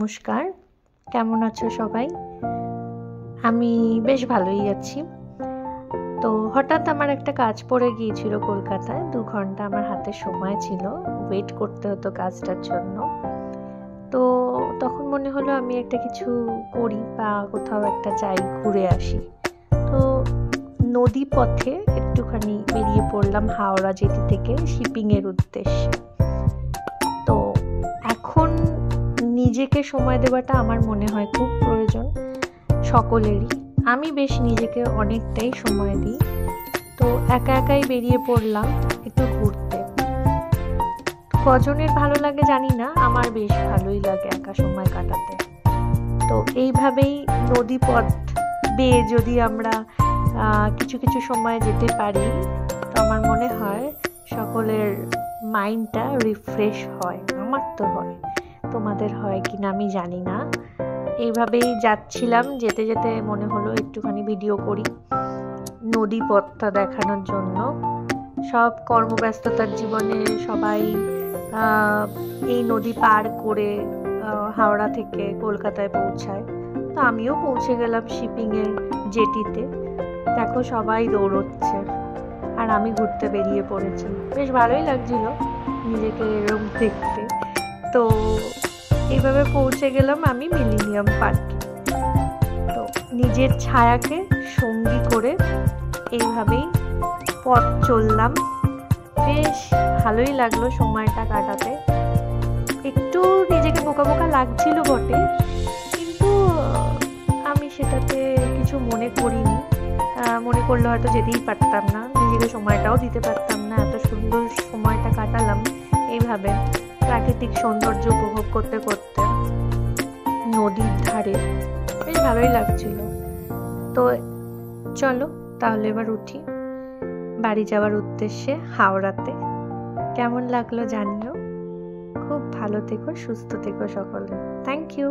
নমস্কার, কেমন আছো সবাই? আমি বেশ ভালোই আছি। তো হঠাৎ আমার একটা কাজ পড়ে গিয়েছিল কলকাতায়। 2 ঘন্টা আমার হাতে সময় ছিল, ওয়েট করতে হতো কাজটার জন্য। তো তখন মনে হলো আমি একটা কিছু করি বা কোথাও একটা যাই, ঘুরে আসি। তো নদী পথে একটুখানি বেরিয়ে পড়লাম হাওড়া জেটি থেকে শিপিংয়ের উদ্দেশ্যে। তো এখন নিজেকে সময় দেওয়াটা আমার মনে হয় খুব প্রয়োজন সকলেরই। আমি বেশ নিজেকে অনেকটাই সময় দিই। তো একা একাই বেরিয়ে পড়লাম একটু ঘুরতে। কজনের ভালো লাগে জানি না, আমার বেশ ভালোই লাগে একা সময় কাটাতে। তো এইভাবেই নদী পথ বেয়ে যদি আমরা কিছু কিছু সময় যেতে পারি, তো আমার মনে হয় সকলের মাইন্ডটা রিফ্রেশ হয়। আমার তো হয়, তোমাদের হয় কিনা আমি জানি না। এইভাবেই যাচ্ছিলাম, যেতে যেতে মনে হলো একটুখানি ভিডিও করি নদী পথটা দেখানোর জন্য। সব কর্মব্যস্ততার জীবনে সবাই এই নদী পার করে হাওড়া থেকে কলকাতায় পৌঁছায়। তো আমিও পৌঁছে গেলাম শিপিংয়ের জেটিতে। দেখো সবাই দৌড়চ্ছে আর আমি ঘুরতে বেরিয়ে পড়েছি। বেশ ভালোই লাগছিল নিজেকে এরকম দেখতে। তো এইভাবে পৌঁছে গেলাম আমি মিলেনিয়াম পার্কে। তো নিজের ছায়াকে সঙ্গী করে এইভাবেই পথ চললাম। বেশ ভালোই লাগলো সময়টা কাটাতে। একটু নিজেকে বোকা বোকা লাগছিল বটে, কিন্তু আমি সেটাতে কিছু মনে করিনি। মনে করলে হয়তো যেতেই পারতাম না, নিজেকে সময়টাও দিতে পারতাম না। এত সুন্দর সময়টা কাটালাম এইভাবে প্রাকৃতিক সৌন্দর্য উপভোগ করতে করতে নদীর ধারে। বেশ ভালোই লাগছিল। তো চলো তাহলে এবার উঠি বাড়ি যাওয়ার উদ্দেশ্যে হাওড়াতে। কেমন লাগলো জানিও। খুব ভালো থেকো, সুস্থ থেকো সকলে। Thank you.